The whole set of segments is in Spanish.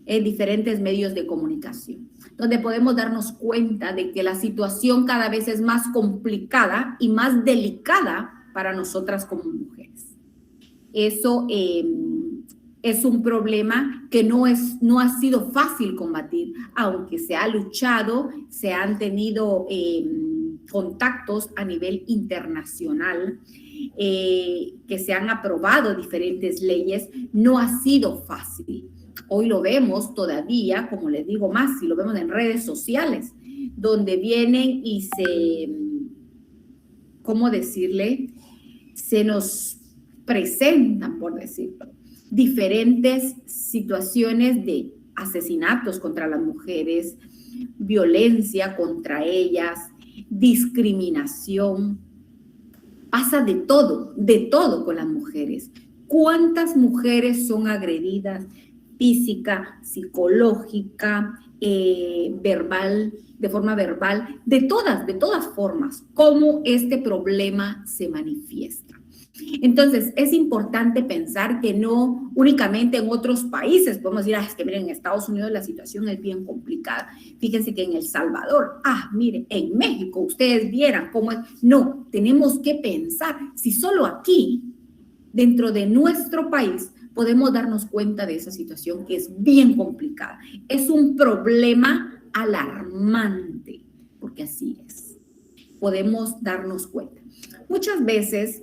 en diferentes medios de comunicación, donde podemos darnos cuenta de que la situación cada vez es más complicada y más delicada para nosotras como mujeres. Eso es un problema que no ha sido fácil combatir, aunque se ha luchado, se han tenido contactos a nivel internacional, que se han aprobado diferentes leyes, no ha sido fácil. Hoy lo vemos todavía, como les digo más, si lo vemos en redes sociales, donde vienen y ¿cómo decirle? Se nos presentan, por decirlo, diferentes situaciones de asesinatos contra las mujeres, violencia contra ellas, discriminación. Pasa de todo con las mujeres. ¿Cuántas mujeres son agredidas física, psicológica, verbal, de forma verbal, de todas formas, cómo este problema se manifiesta? Entonces, es importante pensar que no únicamente en otros países podemos decir, es que miren, en Estados Unidos la situación es bien complicada. Fíjense que en El Salvador, miren, en México, ustedes vieran cómo es. No, tenemos que pensar, si solo aquí, dentro de nuestro país, podemos darnos cuenta de esa situación que es bien complicada. Es un problema alarmante, porque así es. Podemos darnos cuenta. Muchas veces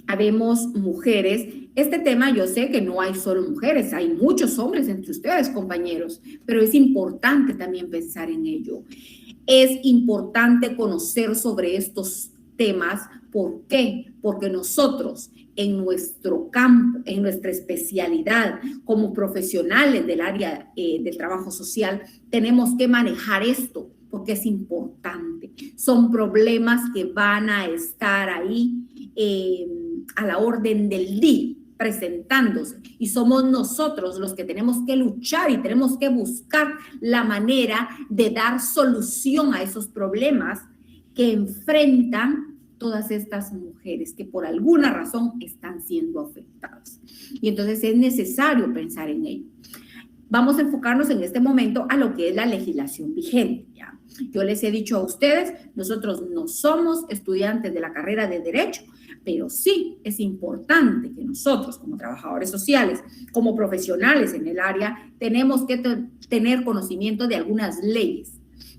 habemos mujeres, este tema yo sé que no hay solo mujeres, hay muchos hombres entre ustedes, compañeros, pero es importante también pensar en ello. Es importante conocer sobre estos temas. ¿Por qué? Porque nosotros en nuestro campo, en nuestra especialidad como profesionales del área del trabajo social, tenemos que manejar esto porque es importante. Son problemas que van a estar ahí a la orden del día, presentándose, y somos nosotros los que tenemos que luchar y tenemos que buscar la manera de dar solución a esos problemas que enfrentan todas estas mujeres que por alguna razón están siendo afectadas. Y entonces es necesario pensar en ello. Vamos a enfocarnos en este momento a lo que es la legislación vigente, ¿ya? Yo les he dicho a ustedes, nosotros no somos estudiantes de la carrera de Derecho, pero sí es importante que nosotros como trabajadores sociales, como profesionales en el área, tenemos que tener conocimiento de algunas leyes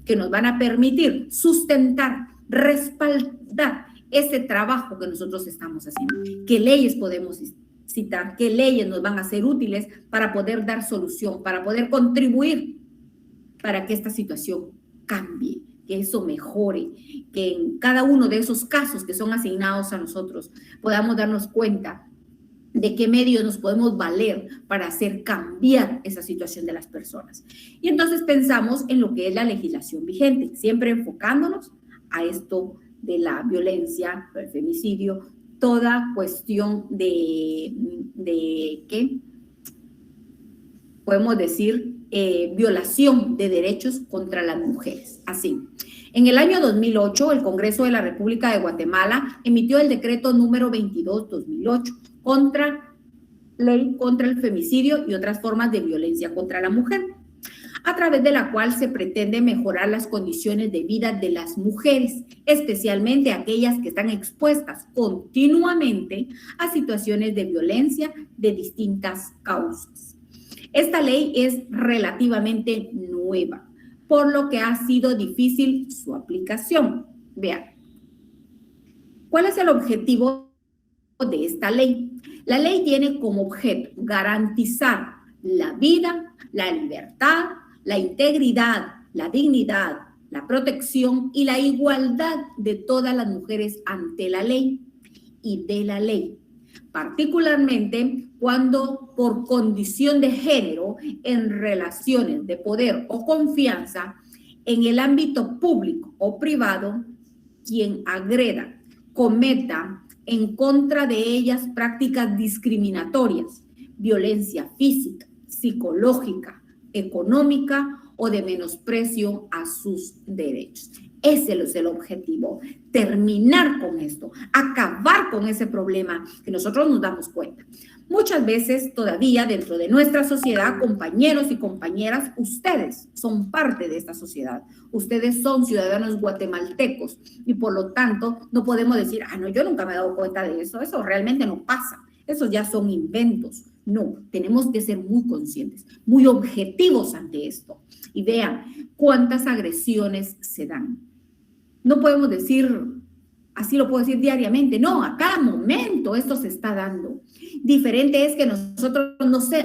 que nos van a permitir sustentar, respaldar ese trabajo que nosotros estamos haciendo. ¿Qué leyes podemos citar? ¿Qué leyes nos van a ser útiles para poder dar solución, para poder contribuir para que esta situación cambie, que eso mejore, que en cada uno de esos casos que son asignados a nosotros podamos darnos cuenta de qué medios nos podemos valer para hacer cambiar esa situación de las personas? Y entonces pensamos en lo que es la legislación vigente, siempre enfocándonos a esto de la violencia, el femicidio, toda cuestión de ¿qué? Podemos decir violación de derechos contra las mujeres. Así, en el año 2008, el Congreso de la República de Guatemala emitió el decreto número 22/2008 ley contra el femicidio y otras formas de violencia contra la mujer, a través de la cual se pretende mejorar las condiciones de vida de las mujeres, especialmente aquellas que están expuestas continuamente a situaciones de violencia de distintas causas. Esta ley es relativamente nueva, por lo que ha sido difícil su aplicación. Vean, ¿cuál es el objetivo de esta ley? La ley tiene como objeto garantizar la vida, la libertad, la integridad, la dignidad, la protección y la igualdad de todas las mujeres ante la ley y de la ley, particularmente cuando por condición de género en relaciones de poder o confianza en el ámbito público o privado, quien agreda, cometa en contra de ellas prácticas discriminatorias, violencia física, psicológica, económica o de menosprecio a sus derechos. Ese es el objetivo, terminar con esto, acabar con ese problema que nosotros nos damos cuenta. Muchas veces todavía dentro de nuestra sociedad, compañeros y compañeras, ustedes son parte de esta sociedad. Ustedes son ciudadanos guatemaltecos y por lo tanto no podemos decir, no, yo nunca me he dado cuenta de eso. Eso realmente no pasa. Esos ya son inventos. No, tenemos que ser muy conscientes, muy objetivos ante esto. Y vean cuántas agresiones se dan. No podemos decir, así lo puedo decir diariamente, no, a cada momento esto se está dando. Diferente es que nosotros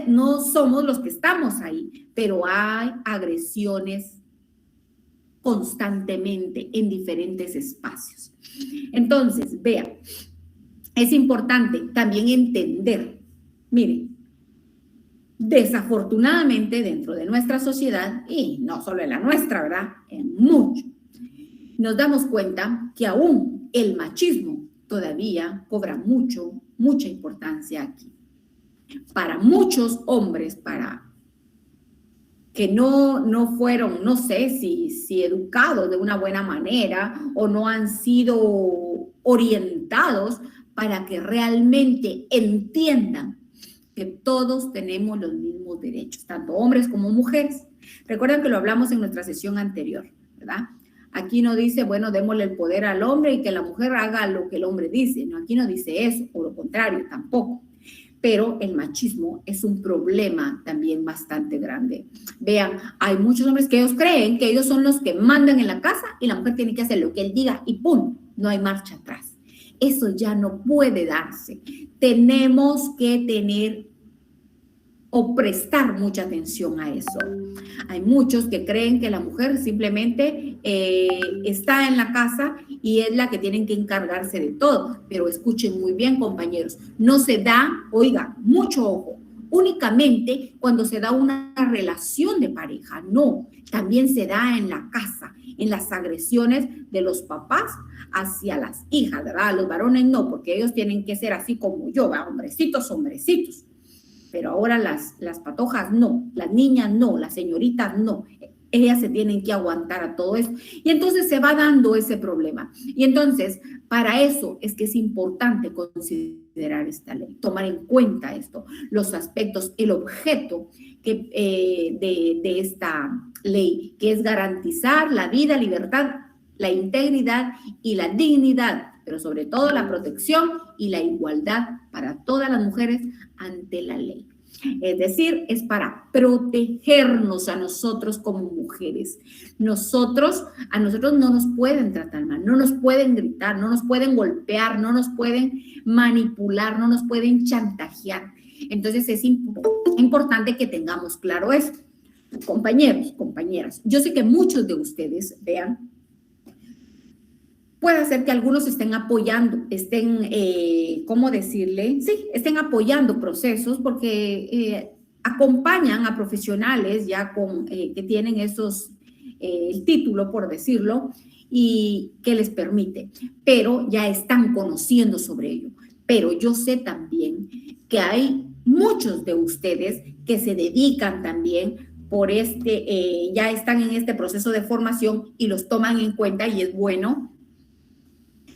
no somos los que estamos ahí, pero hay agresiones constantemente en diferentes espacios. Entonces, vean, es importante también entender, miren, desafortunadamente dentro de nuestra sociedad, y no solo en la nuestra, ¿verdad? En mucho, nos damos cuenta que aún el machismo todavía cobra mucha importancia aquí. Para muchos hombres, para que no fueron, no sé si educados de una buena manera o no han sido orientados para que realmente entiendan que todos tenemos los mismos derechos, tanto hombres como mujeres. Recuerden que lo hablamos en nuestra sesión anterior, ¿verdad? Aquí no dice, bueno, démosle el poder al hombre y que la mujer haga lo que el hombre dice. No, aquí no dice eso, o lo contrario, tampoco. Pero el machismo es un problema también bastante grande. Vean, hay muchos hombres que ellos creen que ellos son los que mandan en la casa y la mujer tiene que hacer lo que él diga y ¡pum! No hay marcha atrás. Eso ya no puede darse. Tenemos que tener o prestar mucha atención a eso. Hay muchos que creen que la mujer simplemente está en la casa y es la que tienen que encargarse de todo, pero escuchen muy bien, compañeros, no se da, oiga, mucho ojo, únicamente cuando se da una relación de pareja, no, también se da en la casa, en las agresiones de los papás hacia las hijas, ¿verdad? Los varones no, porque ellos tienen que ser así como yo, ¿verdad? Hombrecitos, hombrecitos. Pero ahora las patojas no, las niñas no, las señoritas no. Ellas se tienen que aguantar a todo eso. Y entonces se va dando ese problema. Y entonces, para eso es que es importante considerar esta ley, tomar en cuenta esto, los aspectos, el objeto de esta ley, que es garantizar la vida, libertad, la integridad y la dignidad, pero sobre todo la protección y la igualdad para todas las mujeres ante la ley. Es decir, es para protegernos a nosotros como mujeres. A nosotros no nos pueden tratar mal, no nos pueden gritar, no nos pueden golpear, no nos pueden manipular, no nos pueden chantajear. Entonces es importante que tengamos claro eso. Compañeros, compañeras, yo sé que muchos de ustedes, vean, puede ser que algunos estén apoyando, ¿cómo decirle? Sí, estén apoyando procesos porque acompañan a profesionales ya que tienen el título, por decirlo, y que les permite, pero ya están conociendo sobre ello. Pero yo sé también que hay muchos de ustedes que se dedican también ya están en este proceso de formación y los toman en cuenta y es bueno.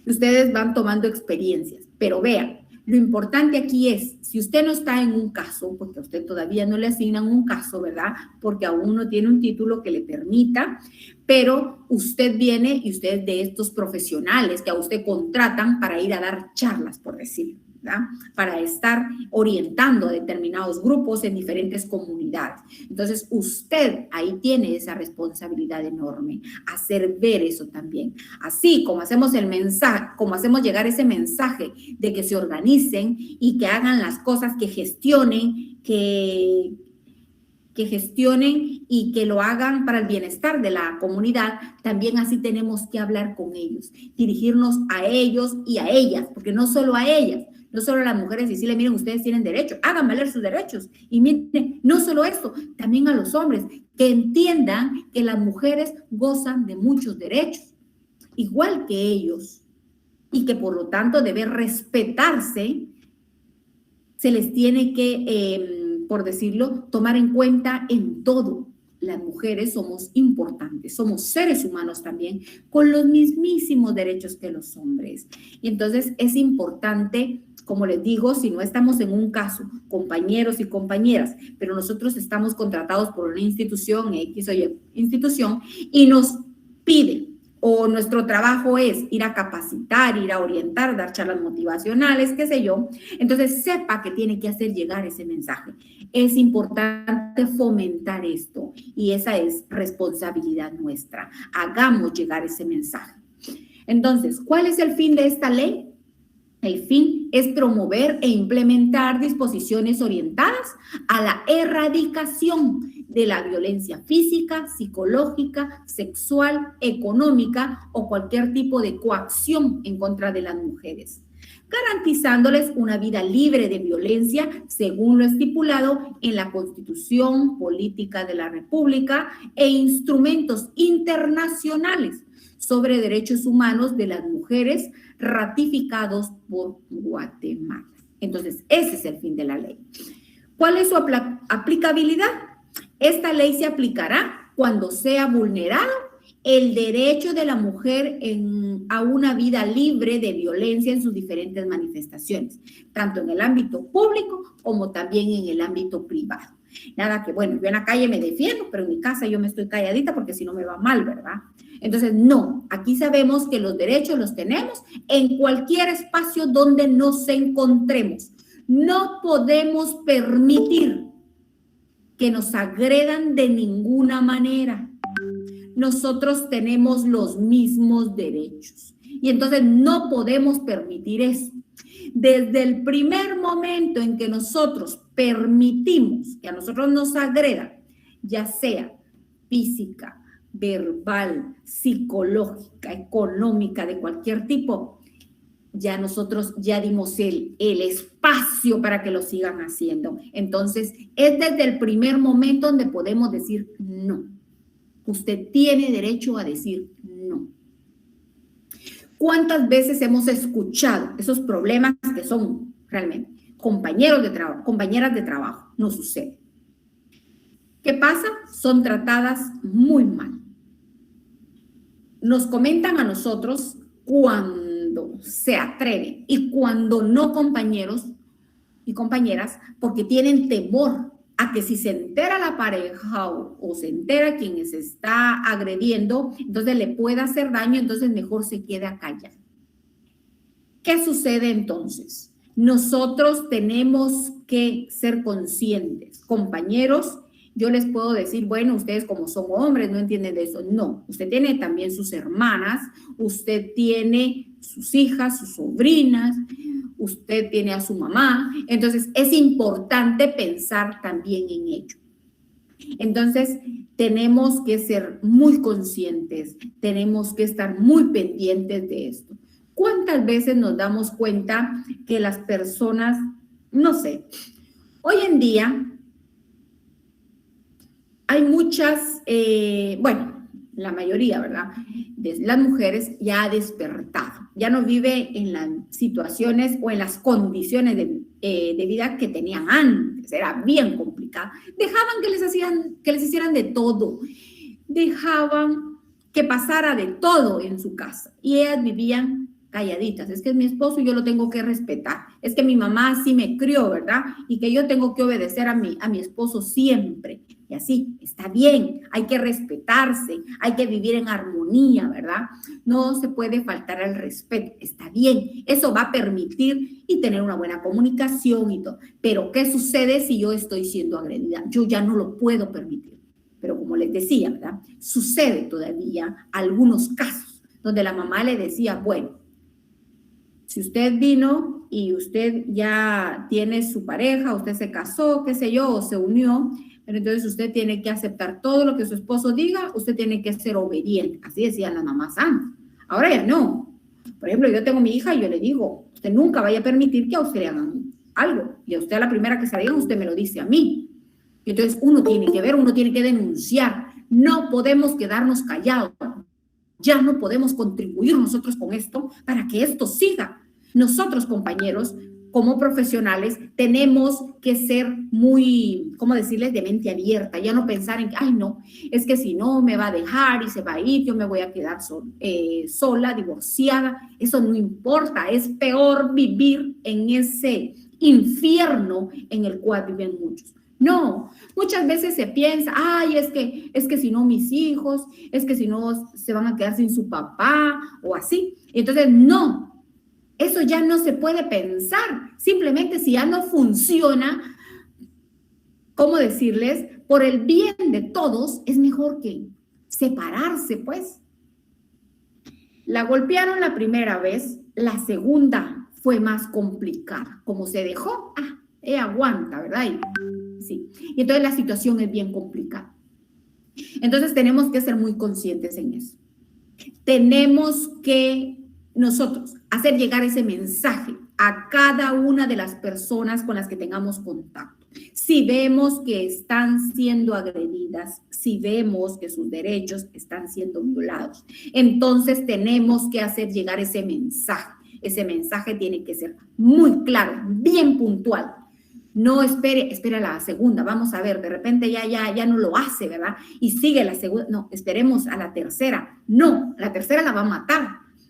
Ustedes van tomando experiencias, pero vean, lo importante aquí es, si usted no está en un caso, porque a usted todavía no le asignan un caso, ¿verdad? Porque aún no tiene un título que le permita, pero usted viene y usted es de estos profesionales que a usted contratan para ir a dar charlas, por decirlo, ¿verdad? Para estar orientando a determinados grupos en diferentes comunidades. Entonces, usted ahí tiene esa responsabilidad enorme, hacer ver eso también. Así como hacemos el mensaje, como hacemos llegar ese mensaje de que se organicen y que hagan las cosas, que gestionen, que gestionen y que lo hagan para el bienestar de la comunidad, también así tenemos que hablar con ellos, dirigirnos a ellos y a ellas, porque no solo a ellas, no solo a las mujeres, decirle, miren, ustedes tienen derecho, hagan valer sus derechos. Y miren, no solo esto, también a los hombres, que entiendan que las mujeres gozan de muchos derechos, igual que ellos, y que por lo tanto debe respetarse, se les tiene que, por decirlo, tomar en cuenta en todo. Las mujeres somos importantes, somos seres humanos también, con los mismísimos derechos que los hombres. Y entonces es importante como les digo, si no estamos en un caso, compañeros y compañeras, pero nosotros estamos contratados por una institución, X o Y institución, y nos pide, o nuestro trabajo es ir a capacitar, ir a orientar, dar charlas motivacionales, qué sé yo, entonces sepa que tiene que hacer llegar ese mensaje. Es importante fomentar esto y esa es responsabilidad nuestra. Hagamos llegar ese mensaje. Entonces, ¿cuál es el fin de esta ley? El fin es promover e implementar disposiciones orientadas a la erradicación de la violencia física, psicológica, sexual, económica o cualquier tipo de coacción en contra de las mujeres, garantizándoles una vida libre de violencia según lo estipulado en la Constitución Política de la República e instrumentos internacionales sobre derechos humanos de las mujeres ratificados por Guatemala. Entonces, ese es el fin de la ley. ¿Cuál es su aplicabilidad? Esta ley se aplicará cuando sea vulnerado el derecho de la mujer a una vida libre de violencia en sus diferentes manifestaciones, tanto en el ámbito público como también en el ámbito privado. Nada que, bueno, yo en la calle me defiendo, pero en mi casa yo me estoy calladita porque si no me va mal, ¿verdad? Entonces, no, aquí sabemos que los derechos los tenemos en cualquier espacio donde nos encontremos. No podemos permitir que nos agredan de ninguna manera. Nosotros tenemos los mismos derechos y entonces no podemos permitir eso. Desde el primer momento en que nosotros permitimos que a nosotros nos agredan, ya sea física, verbal, psicológica, económica, de cualquier tipo, ya nosotros ya dimos el espacio para que lo sigan haciendo. Entonces, es desde el primer momento donde podemos decir no. Usted tiene derecho a decir no. ¿Cuántas veces hemos escuchado esos problemas que son realmente compañeros de trabajo, compañeras de trabajo? No sucede. ¿Qué pasa? Son tratadas muy mal. Nos comentan a nosotros cuando se atreven y cuando no, compañeros y compañeras, porque tienen temor a que si se entera la pareja o se entera quien se está agrediendo, entonces le pueda hacer daño, entonces mejor se queda callado. ¿Qué sucede entonces? Nosotros tenemos que ser conscientes, compañeros. Yo les puedo decir, bueno, ustedes como son hombres no entienden de eso. No, usted tiene también sus hermanas, usted tiene sus hijas, sus sobrinas, usted tiene a su mamá. Entonces, es importante pensar también en ello. Entonces, tenemos que ser muy conscientes, tenemos que estar muy pendientes de esto. ¿Cuántas veces nos damos cuenta que las personas, no sé, hoy en día hay muchas, bueno, la mayoría, ¿verdad?, de las mujeres ya ha despertado, ya no vive en las situaciones o en las condiciones de vida que tenían antes, era bien complicado. Dejaban que les hicieran de todo, dejaban que pasara de todo en su casa y ellas vivían calladitas. Es que es mi esposo y yo lo tengo que respetar. Es que mi mamá así me crió, ¿verdad? Y que yo tengo que obedecer a mi esposo siempre. Y así, está bien, hay que respetarse, hay que vivir en armonía, ¿verdad? No se puede faltar al respeto, está bien. Eso va a permitir y tener una buena comunicación y todo. Pero, ¿qué sucede si yo estoy siendo agredida? Yo ya no lo puedo permitir. Pero como les decía, ¿verdad? Sucede todavía algunos casos donde la mamá le decía, bueno, si usted vino y usted ya tiene su pareja, usted se casó, qué sé yo, o se unió, pero entonces usted tiene que aceptar todo lo que su esposo diga, usted tiene que ser obediente. Así decían las mamás antes. Ahora ya no. Por ejemplo, yo tengo mi hija y yo le digo, usted nunca vaya a permitir que a usted le hagan algo. Y a usted a la primera que se diga, usted me lo dice a mí. Y entonces uno tiene que ver, uno tiene que denunciar. No podemos quedarnos callados. Ya no podemos contribuir nosotros con esto para que esto siga. Nosotros, compañeros, como profesionales tenemos que ser muy, ¿cómo decirles?, de mente abierta, ya no pensar en que, ay, no, es que si no me va a dejar y se va a ir, yo me voy a quedar sola, divorciada. Eso no importa, es peor vivir en ese infierno en el cual viven muchos. No, muchas veces se piensa, ay, es que si no mis hijos, es que si no se van a quedar sin su papá o así. Entonces, no, eso ya no se puede pensar. Simplemente si ya no funciona, ¿cómo decirles? Por el bien de todos, es mejor que separarse, pues. La golpearon la primera vez, la segunda fue más complicada. Como se dejó, ella aguanta, ¿verdad? Sí. Y entonces la situación es bien complicada. Entonces tenemos que ser muy conscientes en eso. Tenemos que nosotros hacer llegar ese mensaje a cada una de las personas con las que tengamos contacto. Si vemos que están siendo agredidas, si vemos que sus derechos están siendo violados, entonces tenemos que hacer llegar ese mensaje. Ese mensaje tiene que ser muy claro, bien puntual. No espere a la segunda, vamos a ver, de repente ya no lo hace, ¿verdad? Y sigue la segunda, no, esperemos a la tercera. No, la tercera la va a matar.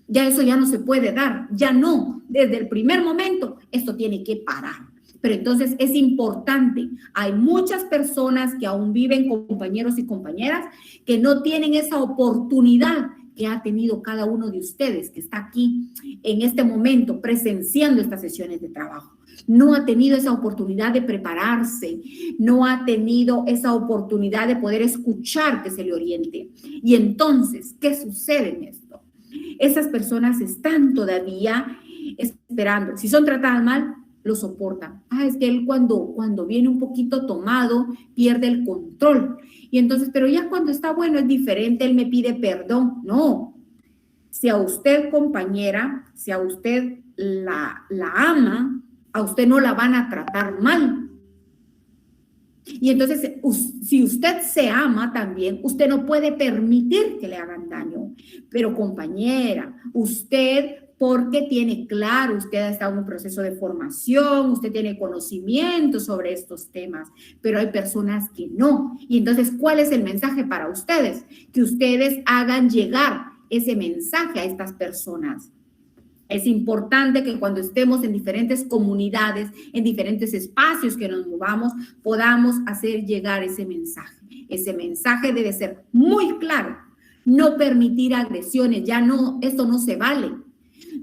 Ya eso ya no se puede dar, ya no. Desde el primer momento, esto tiene que parar. Pero entonces es importante, hay muchas personas que aún viven con compañeros y compañeras que no tienen esa oportunidad que ha tenido cada uno de ustedes que está aquí en este momento presenciando estas sesiones de trabajo. No ha tenido esa oportunidad de prepararse, no ha tenido esa oportunidad de poder escuchar que se le oriente. Y entonces, ¿qué sucede en esto? Esas personas están todavía esperando. Si son tratadas mal, lo soportan. Es que él cuando viene un poquito tomado, pierde el control. Y entonces, pero ya cuando está bueno es diferente, él me pide perdón. No. Si a usted, compañera, si a usted la ama, a usted no la van a tratar mal. Y entonces, si usted se ama también, usted no puede permitir que le hagan daño. Pero compañera, usted, porque tiene claro, usted ha estado en un proceso de formación, usted tiene conocimiento sobre estos temas, pero hay personas que no. Y entonces, ¿cuál es el mensaje para ustedes? Que ustedes hagan llegar ese mensaje a estas personas. Es importante que cuando estemos en diferentes comunidades, en diferentes espacios que nos movamos, podamos hacer llegar ese mensaje. Ese mensaje debe ser muy claro. No permitir agresiones, ya no, esto no se vale.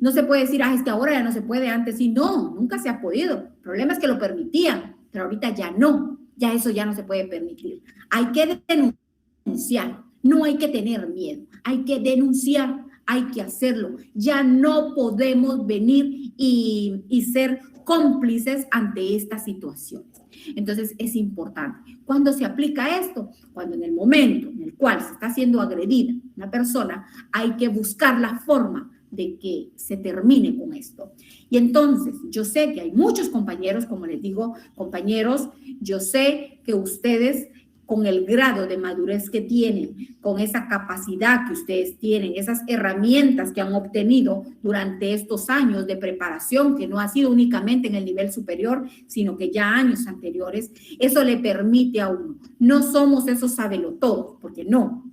No se puede decir, es que ahora ya no se puede, antes sí. No, nunca se ha podido. El problema es que lo permitían, pero ahorita ya no. Ya eso ya no se puede permitir. Hay que denunciar, no hay que tener miedo. Hay que denunciar. Hay que hacerlo. Ya no podemos venir y ser cómplices ante estas situaciones. Entonces, es importante. ¿Cuándo se aplica esto? Cuando en el momento en el cual se está siendo agredida una persona, hay que buscar la forma de que se termine con esto. Y entonces, yo sé que hay muchos compañeros, como les digo, compañeros, yo sé que ustedes, con el grado de madurez que tienen, con esa capacidad que ustedes tienen, esas herramientas que han obtenido durante estos años de preparación, que no ha sido únicamente en el nivel superior, sino que ya años anteriores, eso le permite a uno. No somos esos sabelotodos, porque no.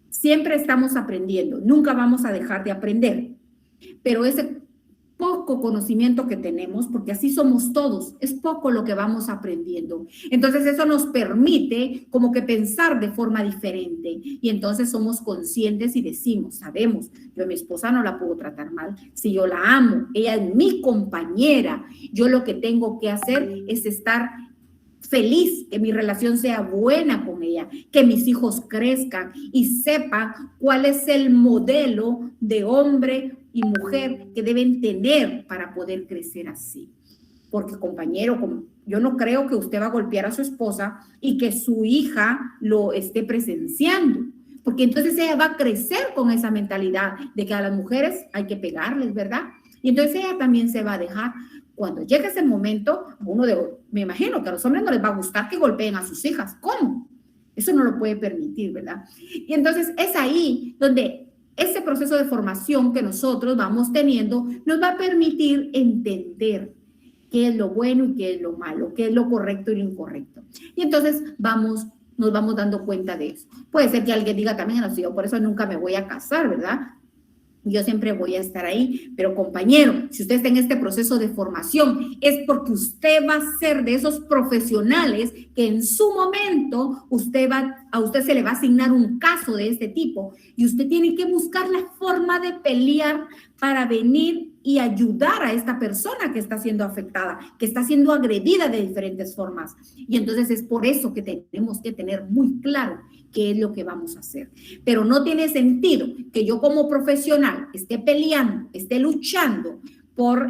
Siempre estamos aprendiendo, nunca vamos a dejar de aprender. Pero ese poco conocimiento que tenemos, porque así somos todos, es poco lo que vamos aprendiendo. Entonces eso nos permite como que pensar de forma diferente y entonces somos conscientes y decimos, sabemos, yo a mi esposa no la puedo tratar mal, si yo la amo, ella es mi compañera, yo lo que tengo que hacer es estar feliz, que mi relación sea buena con ella, que mis hijos crezcan y sepan cuál es el modelo de hombre y mujer que deben tener para poder crecer así. Porque, compañero, yo no creo que usted va a golpear a su esposa y que su hija lo esté presenciando, porque entonces ella va a crecer con esa mentalidad de que a las mujeres hay que pegarles, ¿verdad? Y entonces ella también se va a dejar. Cuando llegue ese momento, me imagino que a los hombres no les va a gustar que golpeen a sus hijas. ¿Cómo? Eso no lo puede permitir, ¿verdad? Y entonces es ahí donde ese proceso de formación que nosotros vamos teniendo nos va a permitir entender qué es lo bueno y qué es lo malo, qué es lo correcto y lo incorrecto. Y entonces nos vamos dando cuenta de eso. Puede ser que alguien diga también, no, yo por eso nunca me voy a casar, ¿verdad? Yo siempre voy a estar ahí, pero compañero, si usted está en este proceso de formación, es porque usted va a ser de esos profesionales que en su momento a usted se le va a asignar un caso de este tipo y usted tiene que buscar la forma de pelear para venir y ayudar a esta persona que está siendo afectada, que está siendo agredida de diferentes formas. Y entonces es por eso que tenemos que tener muy claro qué es lo que vamos a hacer. Pero no tiene sentido que yo como profesional esté peleando, esté luchando por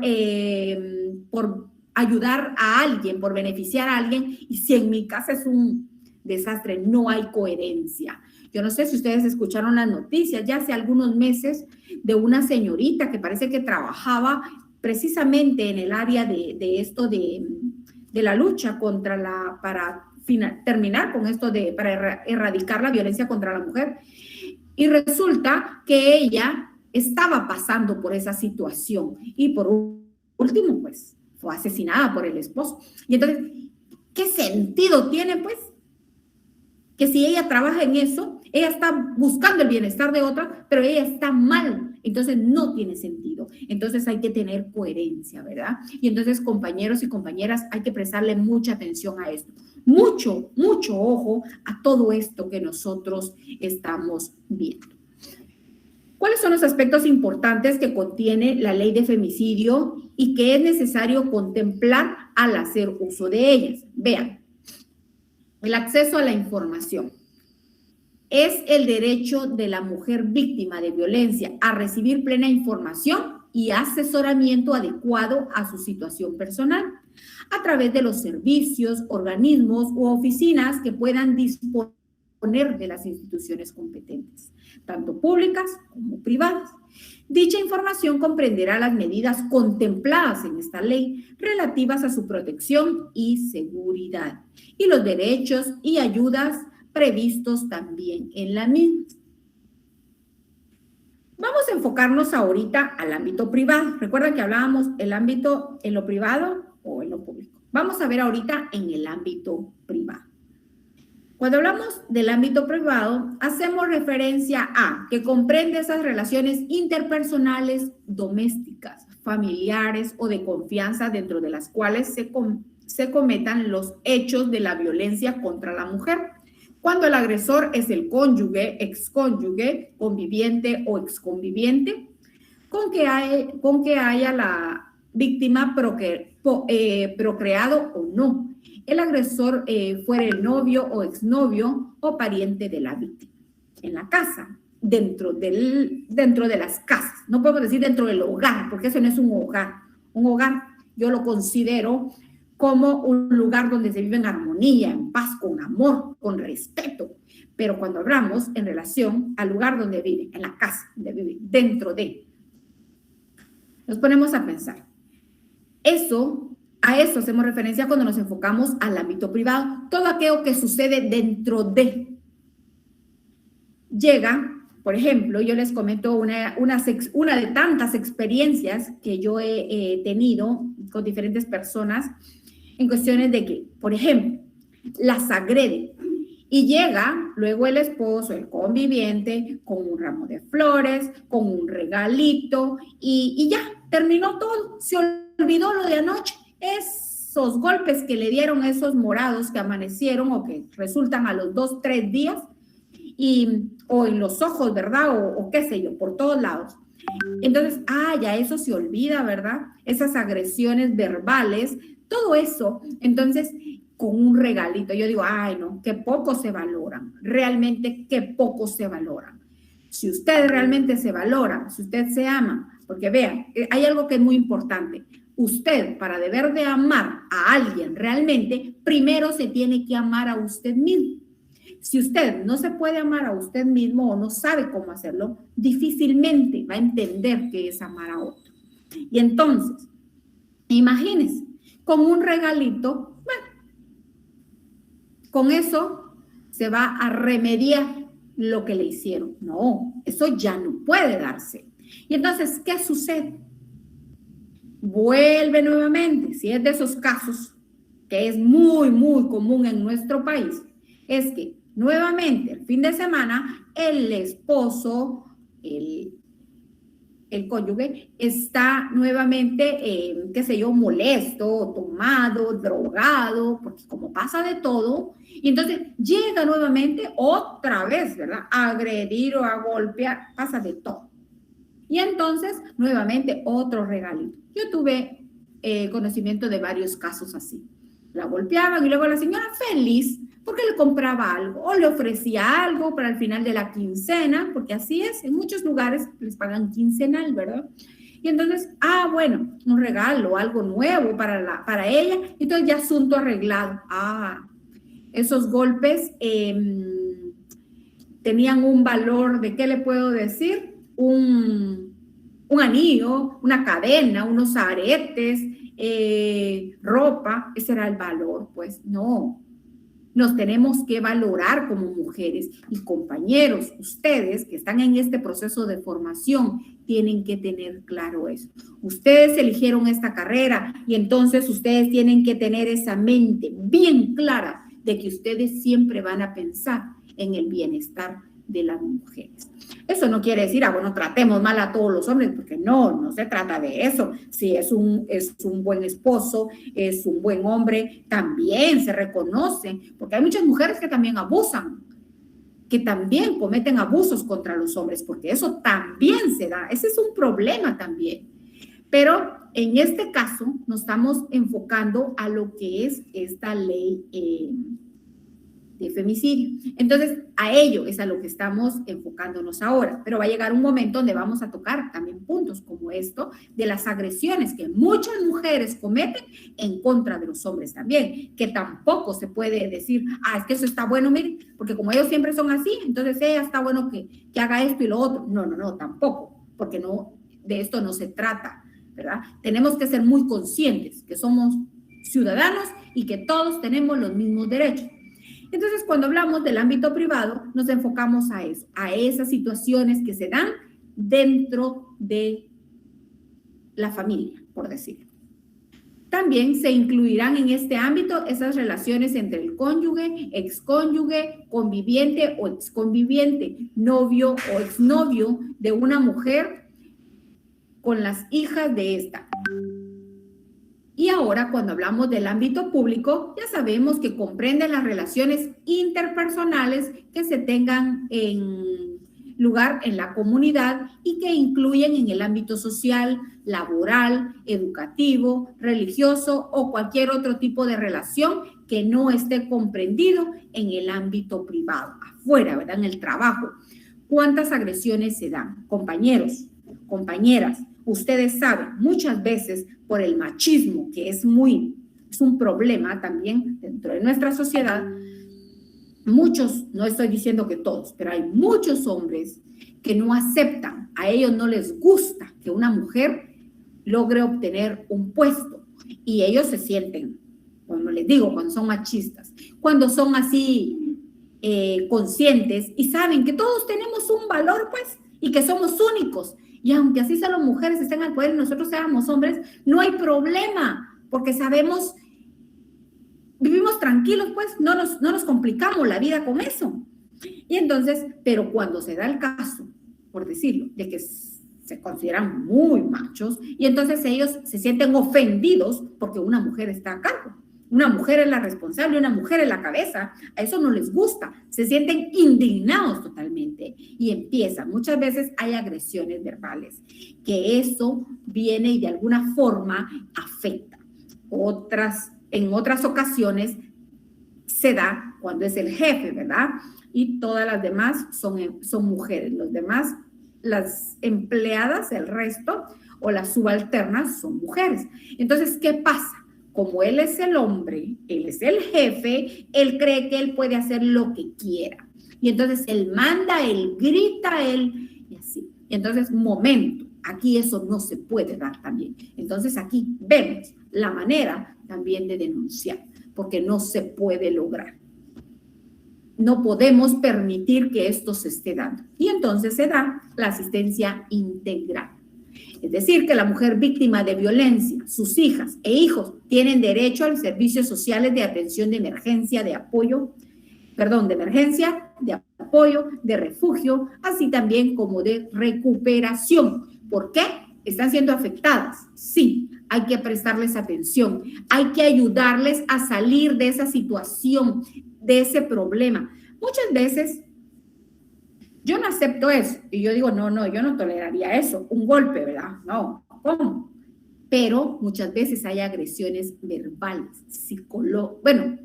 ayudar a alguien, por beneficiar a alguien, y si en mi casa es un desastre, no hay coherencia. Yo no sé si ustedes escucharon las noticias ya hace algunos meses de una señorita que parece que trabajaba precisamente en el área de esto de la lucha para terminar con esto para erradicar la violencia contra la mujer. Y resulta que ella estaba pasando por esa situación y por último, pues, fue asesinada por el esposo. Y entonces, ¿qué sentido tiene, pues? Que si ella trabaja en eso, ella está buscando el bienestar de otra, pero ella está mal. Entonces no tiene sentido. Entonces hay que tener coherencia, ¿verdad? Y entonces, compañeros y compañeras, hay que prestarle mucha atención a esto. Mucho, mucho ojo a todo esto que nosotros estamos viendo. ¿Cuáles son los aspectos importantes que contiene la ley de femicidio y que es necesario contemplar al hacer uso de ellas? Vean. El acceso a la información. Es el derecho de la mujer víctima de violencia a recibir plena información y asesoramiento adecuado a su situación personal a través de los servicios, organismos u oficinas que puedan disponer de las instituciones competentes, tanto públicas como privadas. Dicha información comprenderá las medidas contempladas en esta ley relativas a su protección y seguridad y los derechos y ayudas previstos también en la misma. Vamos a enfocarnos ahorita al ámbito privado. Recuerden que hablábamos el ámbito en lo privado o en lo público. Vamos a ver ahorita en el ámbito privado. Cuando hablamos del ámbito privado, hacemos referencia a que comprende esas relaciones interpersonales domésticas, familiares o de confianza dentro de las cuales se cometan los hechos de la violencia contra la mujer. Cuando el agresor es el cónyuge, excónyuge, conviviente o exconviviente, con que haya la víctima procreado o no. El agresor fuera el novio o exnovio o pariente de la víctima. En la casa, dentro de las casas. No podemos decir dentro del hogar, porque eso no es un hogar. Un hogar yo lo considero como un lugar donde se vive en armonía, en paz, con amor, con respeto. Pero cuando hablamos en relación al lugar donde vive, en la casa donde vive, dentro de, nos ponemos a pensar. A eso hacemos referencia cuando nos enfocamos al ámbito privado. Todo aquello que sucede dentro de. Llega, por ejemplo, yo les comento una de tantas experiencias que yo he tenido con diferentes personas en cuestiones de que, por ejemplo, las agrede y llega luego el esposo, el conviviente, con un ramo de flores, con un regalito y ya, terminó todo, se olvidó lo de anoche. Esos golpes que le dieron, esos morados que amanecieron o que resultan a los 2, 3 días, o en los ojos, ¿verdad? O qué sé yo, por todos lados. Entonces, ya eso se olvida, ¿verdad? Esas agresiones verbales, todo eso. Entonces, con un regalito, yo digo, ay, no, qué poco se valoran. Realmente, qué poco se valoran. Si usted realmente se valora, si usted se ama, porque vean, hay algo que es muy importante. Usted, para deber de amar a alguien realmente, primero se tiene que amar a usted mismo. Si usted no se puede amar a usted mismo o no sabe cómo hacerlo, difícilmente va a entender qué es amar a otro. Y entonces, imagínense, con un regalito, bueno, con eso se va a remediar lo que le hicieron. No, eso ya no puede darse. Y entonces, ¿qué sucede? vuelve nuevamente, si es de esos casos, que es muy, muy común en nuestro país, es que nuevamente el fin de semana el esposo, el cónyuge está nuevamente, qué sé yo, molesto, tomado, drogado, porque como pasa de todo, y entonces llega nuevamente otra vez, ¿verdad? A agredir o a golpear, pasa de todo. Y entonces, nuevamente, otro regalito. Yo tuve conocimiento de varios casos así. La golpeaban y luego la señora feliz porque le compraba algo o le ofrecía algo para el final de la quincena, porque así es, en muchos lugares les pagan quincenal, ¿verdad? Y entonces, bueno, un regalo, algo nuevo para ella, entonces ya asunto arreglado. Esos golpes tenían un valor, ¿de qué le puedo decir? Un anillo, una cadena, unos aretes, ropa, ese era el valor, pues no. Nos tenemos que valorar como mujeres y compañeros, ustedes que están en este proceso de formación, tienen que tener claro eso. Ustedes eligieron esta carrera y entonces ustedes tienen que tener esa mente bien clara de que ustedes siempre van a pensar en el bienestar de las mujeres. Eso no quiere decir, bueno, tratemos mal a todos los hombres, porque no se trata de eso. Si es un buen esposo, es un buen hombre, también se reconoce, porque hay muchas mujeres que también abusan, que también cometen abusos contra los hombres, porque eso también se da, ese es un problema también. Pero en este caso nos estamos enfocando a lo que es esta ley de femicidio. Entonces, a ello es a lo que estamos enfocándonos ahora, pero va a llegar un momento donde vamos a tocar también puntos como esto de las agresiones que muchas mujeres cometen en contra de los hombres también, que tampoco se puede decir, es que eso está bueno, miren, porque como ellos siempre son así, entonces ella está bueno que haga esto y lo otro. No, tampoco, porque no, de esto no se trata, ¿verdad? Tenemos que ser muy conscientes que somos ciudadanos y que todos tenemos los mismos derechos. Entonces, cuando hablamos del ámbito privado, nos enfocamos a eso, a esas situaciones que se dan dentro de la familia, por decirlo. También se incluirán en este ámbito esas relaciones entre el cónyuge, excónyuge, conviviente o exconviviente, novio o exnovio de una mujer con las hijas de esta. Y ahora, cuando hablamos del ámbito público, ya sabemos que comprende las relaciones interpersonales que se tengan en lugar en la comunidad y que incluyen en el ámbito social, laboral, educativo, religioso o cualquier otro tipo de relación que no esté comprendido en el ámbito privado, afuera, ¿verdad? En el trabajo. ¿Cuántas agresiones se dan? Compañeros, compañeras, ustedes saben, muchas veces por el machismo, que es un problema también dentro de nuestra sociedad, muchos, no estoy diciendo que todos, pero hay muchos hombres que no aceptan, a ellos no les gusta que una mujer logre obtener un puesto y ellos se sienten, como les digo, cuando son machistas, cuando son así conscientes y saben que todos tenemos un valor, pues, y que somos únicos. Y aunque así sean las mujeres estén al poder y nosotros seamos hombres, no hay problema, porque sabemos, vivimos tranquilos, pues, no nos complicamos la vida con eso. Y entonces, pero cuando se da el caso, por decirlo, de que se consideran muy machos, y entonces ellos se sienten ofendidos porque una mujer está a cargo. Una mujer es la responsable, una mujer es la cabeza. A eso no les gusta. Se sienten indignados totalmente y empiezan. Muchas veces hay agresiones verbales, que eso viene y de alguna forma afecta. En otras ocasiones se da cuando es el jefe, ¿verdad? Y todas las demás son mujeres. Los demás, las empleadas, el resto, o las subalternas son mujeres. Entonces, ¿qué pasa? Como él es el hombre, él es el jefe, él cree que él puede hacer lo que quiera. Y entonces él manda, él grita, y así. Y entonces, momento, aquí eso no se puede dar también. Entonces aquí vemos la manera también de denunciar, porque no se puede lograr. No podemos permitir que esto se esté dando. Y entonces se da la asistencia integral. Es decir, que la mujer víctima de violencia, sus hijas e hijos tienen derecho a los servicios sociales de atención de emergencia, de apoyo, de refugio, así también como de recuperación. ¿Por qué? ¿Están siendo afectadas? Sí, hay que prestarles atención, hay que ayudarles a salir de esa situación, de ese problema. Muchas veces yo no acepto eso y yo digo, no, yo no toleraría eso, un golpe, ¿verdad? No, ¿cómo? Pero muchas veces hay agresiones verbales,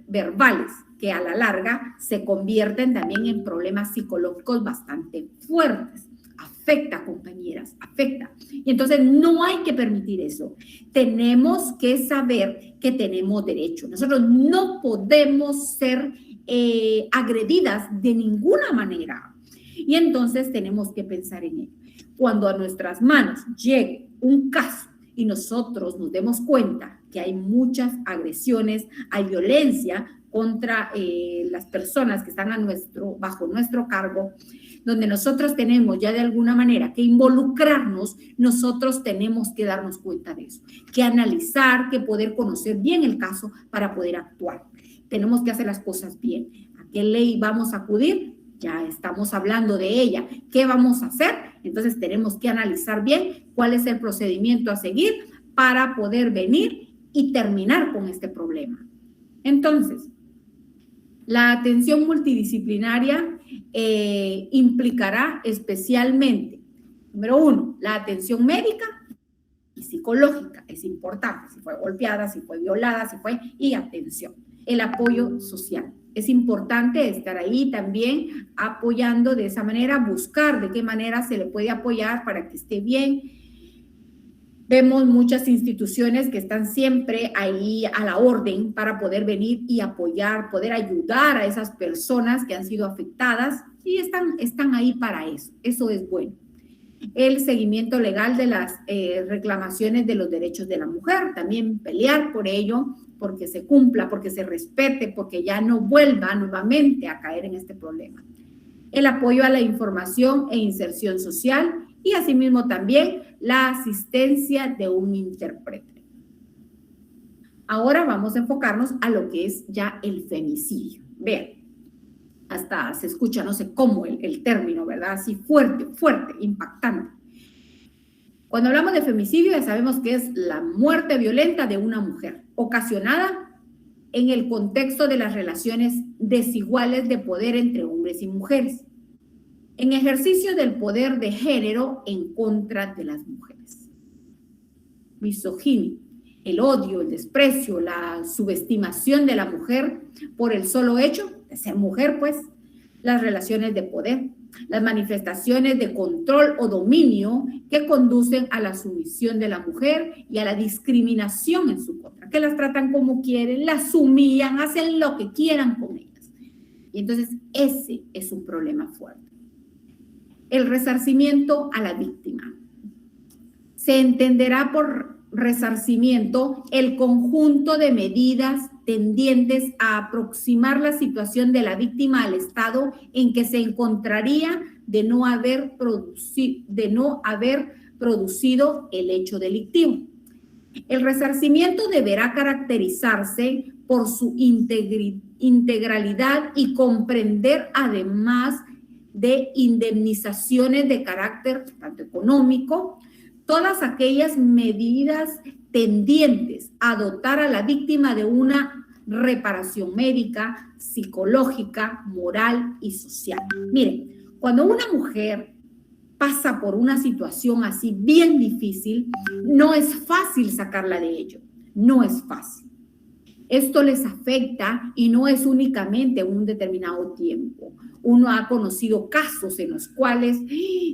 verbales, que a la larga se convierten también en problemas psicológicos bastante fuertes. Afecta, compañeras, afecta. Y entonces no hay que permitir eso. Tenemos que saber que tenemos derecho. Nosotros no podemos ser agredidas de ninguna manera. Y entonces tenemos que pensar en ello. Cuando a nuestras manos llegue un caso y nosotros nos demos cuenta que hay muchas agresiones, hay violencia contra las personas que están bajo nuestro cargo, donde nosotros tenemos ya de alguna manera que involucrarnos, nosotros tenemos que darnos cuenta de eso, que analizar, que poder conocer bien el caso para poder actuar. Tenemos que hacer las cosas bien. ¿A qué ley vamos a acudir? Ya estamos hablando de ella. ¿Qué vamos a hacer? Entonces tenemos que analizar bien cuál es el procedimiento a seguir para poder venir y terminar con este problema. Entonces, la atención multidisciplinaria implicará especialmente, número 1, la atención médica y psicológica. Es importante, si fue golpeada, si fue violada, y atención. El apoyo social. Es importante estar ahí también apoyando de esa manera, buscar de qué manera se le puede apoyar para que esté bien. Vemos muchas instituciones que están siempre ahí a la orden para poder venir y apoyar, poder ayudar a esas personas que han sido afectadas y están ahí para eso. Eso es bueno. El seguimiento legal de las reclamaciones de los derechos de la mujer, también pelear por ello, porque se cumpla, porque se respete, porque ya no vuelva nuevamente a caer en este problema. El apoyo a la información e inserción social y asimismo también la asistencia de un intérprete. Ahora vamos a enfocarnos a lo que es ya el femicidio. Vean, hasta se escucha, no sé cómo el término, ¿verdad? Así fuerte, impactante. Cuando hablamos de femicidio ya sabemos que es la muerte violenta de una mujer, ocasionada en el contexto de las relaciones desiguales de poder entre hombres y mujeres, en ejercicio del poder de género en contra de las mujeres. Misoginia, el odio, el desprecio, la subestimación de la mujer por el solo hecho de ser mujer, pues, las relaciones de poder, las manifestaciones de control o dominio que conducen a la sumisión de la mujer y a la discriminación en su contra, que las tratan como quieren, las humillan, hacen lo que quieran con ellas. Y entonces ese es un problema fuerte. El resarcimiento a la víctima. Se entenderá por resarcimiento el conjunto de medidas tendientes a aproximar la situación de la víctima al estado en que se encontraría de no haber producido el hecho delictivo. El resarcimiento deberá caracterizarse por su integralidad y comprender además de indemnizaciones de carácter tanto económico, todas aquellas medidas tendientes a dotar a la víctima de una reparación médica, psicológica, moral y social. Miren, cuando una mujer pasa por una situación así bien difícil, no es fácil sacarla de ello, no es fácil. Esto les afecta y no es únicamente un determinado tiempo. Uno ha conocido casos en los cuales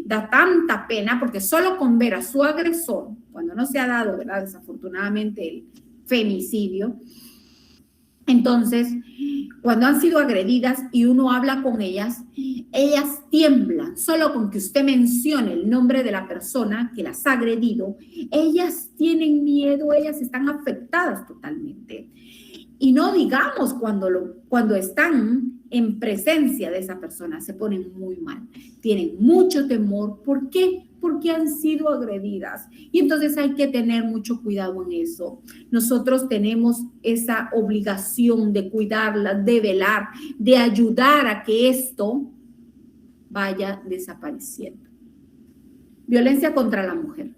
da tanta pena porque solo con ver a su agresor, cuando no se ha dado, ¿verdad?, desafortunadamente el femicidio, entonces cuando han sido agredidas y uno habla con ellas, ellas tiemblan. Solo con que usted mencione el nombre de la persona que las ha agredido, ellas tienen miedo, ellas están afectadas totalmente. Y no digamos cuando están en presencia de esa persona, se ponen muy mal, tienen mucho temor. ¿Por qué? Porque han sido agredidas. Y entonces hay que tener mucho cuidado en eso. Nosotros tenemos esa obligación de cuidarlas, de velar, de ayudar a que esto vaya desapareciendo. Violencia contra la mujer.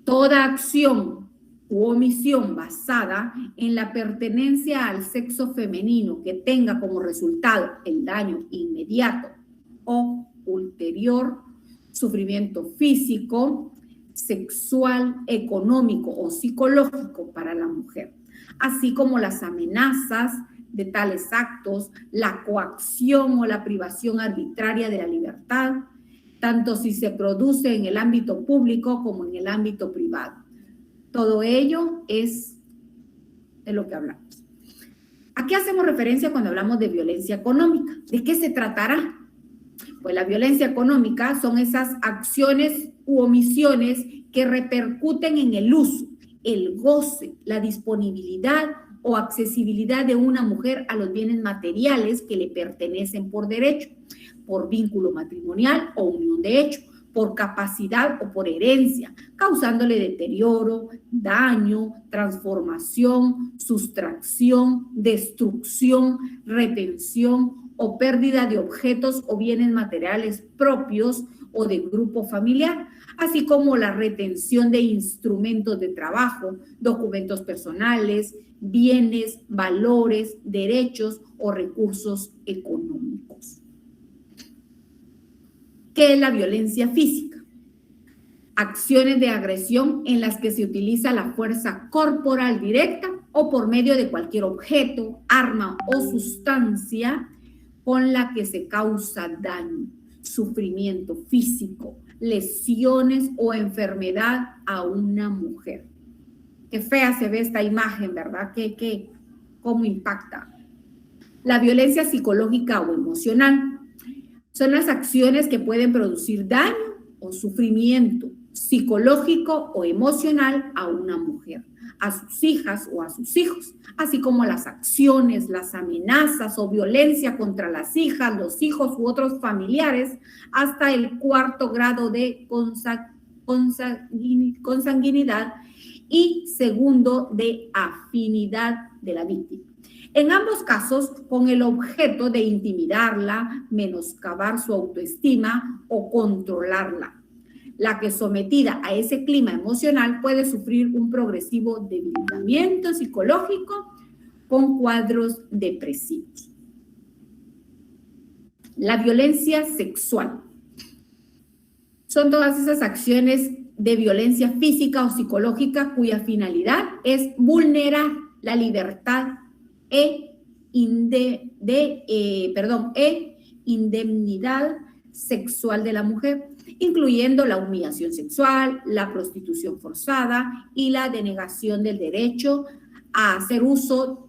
Toda acción u omisión basada en la pertenencia al sexo femenino que tenga como resultado el daño inmediato o ulterior, sufrimiento físico, sexual, económico o psicológico para la mujer, así como las amenazas de tales actos, la coacción o la privación arbitraria de la libertad, tanto si se produce en el ámbito público como en el ámbito privado. Todo ello es de lo que hablamos. ¿A qué hacemos referencia cuando hablamos de violencia económica? ¿De qué se tratará? Pues la violencia económica son esas acciones u omisiones que repercuten en el uso, el goce, la disponibilidad o accesibilidad de una mujer a los bienes materiales que le pertenecen por derecho, por vínculo matrimonial o unión de hecho, por capacidad o por herencia, causándole deterioro, daño, transformación, sustracción, destrucción, retención o pérdida de objetos o bienes materiales propios o de grupo familiar, así como la retención de instrumentos de trabajo, documentos personales, bienes, valores, derechos o recursos económicos. ¿Qué es la violencia física? Acciones de agresión en las que se utiliza la fuerza corporal directa o por medio de cualquier objeto, arma o sustancia con la que se causa daño, sufrimiento físico, lesiones o enfermedad a una mujer. Qué fea se ve esta imagen, ¿verdad? ¿Cómo impacta? La violencia psicológica o emocional son las acciones que pueden producir daño o sufrimiento psicológico o emocional a una mujer, a sus hijas o a sus hijos, así como las acciones, las amenazas o violencia contra las hijas, los hijos u otros familiares, hasta el 4º grado de consanguinidad y 2º de afinidad de la víctima. En ambos casos, con el objeto de intimidarla, menoscabar su autoestima o controlarla. La que sometida a ese clima emocional puede sufrir un progresivo debilitamiento psicológico con cuadros depresivos. La violencia sexual. Son todas esas acciones de violencia física o psicológica cuya finalidad es vulnerar la libertad indemnidad sexual de la mujer, incluyendo la humillación sexual, la prostitución forzada y la denegación del derecho a hacer uso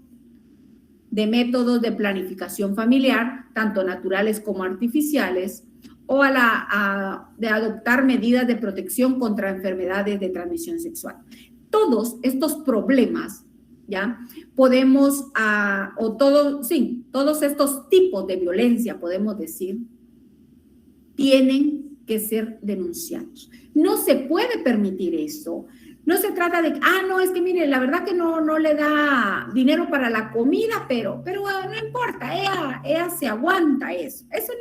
de métodos de planificación familiar, tanto naturales como artificiales, o de adoptar medidas de protección contra enfermedades de transmisión sexual. Todos estos problemas, ¿ya? Podemos, todos estos tipos de violencia, podemos decir, tienen que ser denunciados. No se puede permitir eso. No se trata de, no, es que mire, la verdad que no le da dinero para la comida, pero no importa, ella se aguanta eso. Eso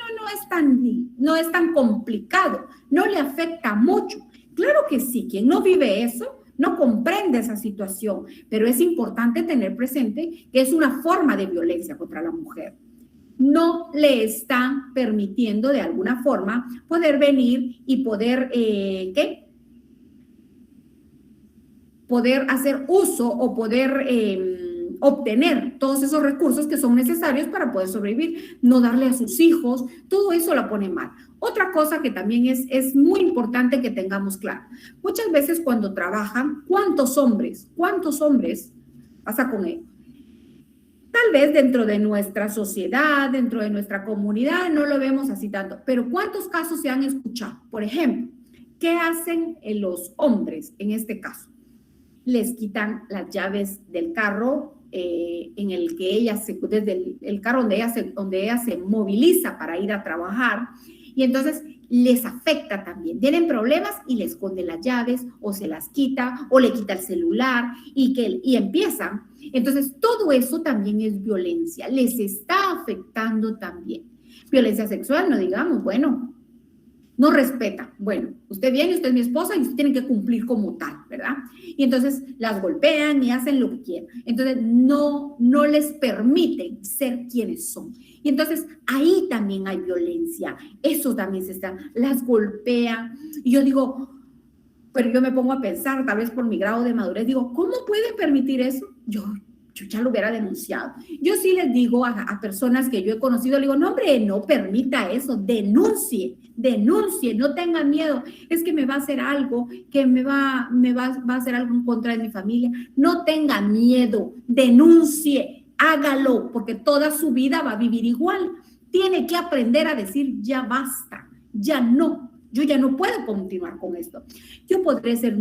no es tan complicado, no le afecta mucho. Claro que sí, quien no vive eso no comprende esa situación, pero es importante tener presente que es una forma de violencia contra la mujer. No le están permitiendo de alguna forma poder venir y poder hacer uso o poder obtener todos esos recursos que son necesarios para poder sobrevivir, no darle a sus hijos, todo eso la pone mal. Otra cosa que también es muy importante que tengamos claro, muchas veces cuando trabajan, ¿cuántos hombres pasa con él? Tal vez dentro de nuestra sociedad, dentro de nuestra comunidad, no lo vemos así tanto, pero ¿cuántos casos se han escuchado? Por ejemplo, ¿qué hacen los hombres en este caso? Les quitan las llaves del carro en el que ella desde el carro donde ella se moviliza para ir a trabajar, y entonces les afecta también. Tienen problemas y le esconde las llaves o se las quita o le quita el celular y empiezan. Entonces todo eso también es violencia, les está afectando también. Violencia sexual, no digamos, bueno, no respeta. Bueno, usted viene, usted es mi esposa y usted tiene que cumplir como tal, ¿verdad? Y entonces las golpean y hacen lo que quieran. Entonces no les permiten ser quienes son. Y entonces ahí también hay violencia. Eso también las golpean. Y yo digo, pero yo me pongo a pensar, tal vez por mi grado de madurez, digo, ¿cómo pueden permitir eso? Yo ya lo hubiera denunciado. Yo sí les digo a personas que yo he conocido, le digo, no, hombre, no permita eso, denuncie, no tenga miedo, es que me va a hacer algo, que me va a hacer algo en contra de mi familia. No tenga miedo, denuncie, hágalo, porque toda su vida va a vivir igual. Tiene que aprender a decir, ya basta, ya no. Yo ya no puedo continuar con esto. Yo podré ser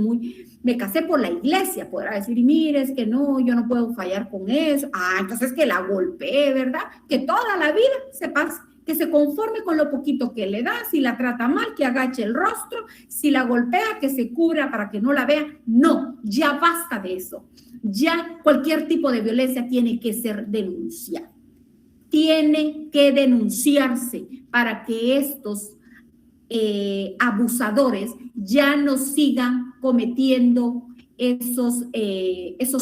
me casé por la iglesia, podrá decir, mire, es que no, yo no puedo fallar con eso. Entonces que la golpee, ¿verdad? Que toda la vida se pase, que se conforme con lo poquito que le da, si la trata mal, que agache el rostro, si la golpea, que se cubra para que no la vea. No, ya basta de eso. Ya cualquier tipo de violencia tiene que ser denunciada. Tiene que denunciarse para que estos abusadores ya no sigan cometiendo esos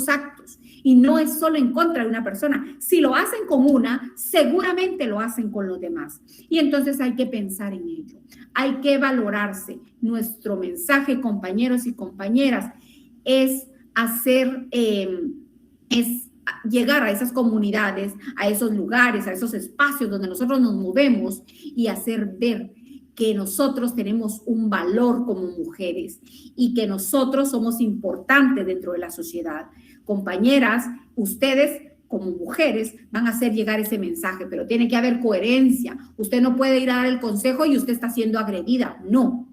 actos. Y no es solo en contra de una persona. Si lo hacen con una, seguramente lo hacen con los demás. Y entonces hay que pensar en ello. Hay que valorarse. Nuestro mensaje, compañeros y compañeras, es llegar a esas comunidades, a esos lugares, a esos espacios donde nosotros nos movemos y hacer ver que nosotros tenemos un valor como mujeres y que nosotros somos importantes dentro de la sociedad. Compañeras, ustedes como mujeres van a hacer llegar ese mensaje, pero tiene que haber coherencia. Usted no puede ir a dar el consejo y usted está siendo agredida. No.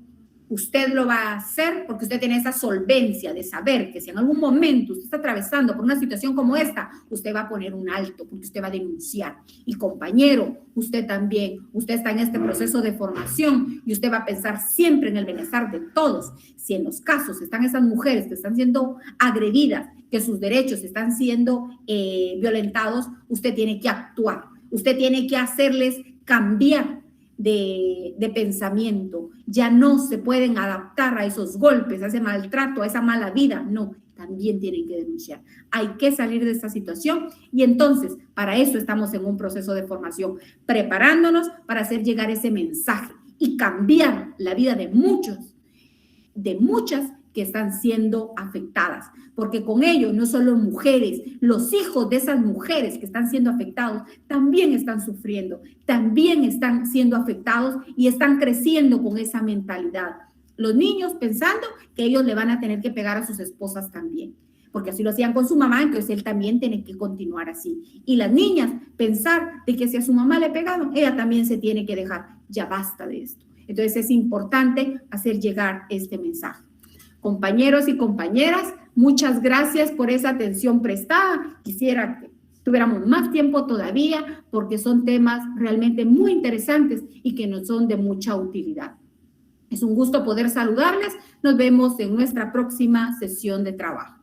Usted lo va a hacer porque usted tiene esa solvencia de saber que si en algún momento usted está atravesando por una situación como esta, usted va a poner un alto porque usted va a denunciar. Y compañero, usted también, usted está en este proceso de formación y usted va a pensar siempre en el bienestar de todos. Si en los casos están esas mujeres que están siendo agredidas, que sus derechos están siendo violentados, usted tiene que actuar. Usted tiene que hacerles cambiar de pensamiento. Ya no se pueden adaptar a esos golpes, a ese maltrato, a esa mala vida. No, también tienen que denunciar. Hay que salir de esta situación y entonces para eso estamos en un proceso de formación, preparándonos para hacer llegar ese mensaje y cambiar la vida de muchas que están siendo afectadas, porque con ello no solo mujeres, los hijos de esas mujeres que están siendo afectados también están sufriendo, también están siendo afectados y están creciendo con esa mentalidad. Los niños pensando que ellos le van a tener que pegar a sus esposas también, porque así lo hacían con su mamá, entonces él también tiene que continuar así. Y las niñas pensar de que si a su mamá le pegaron, ella también se tiene que dejar. Ya basta de esto. Entonces es importante hacer llegar este mensaje. Compañeros y compañeras, muchas gracias por esa atención prestada. Quisiera que tuviéramos más tiempo todavía porque son temas realmente muy interesantes y que nos son de mucha utilidad. Es un gusto poder saludarles. Nos vemos en nuestra próxima sesión de trabajo.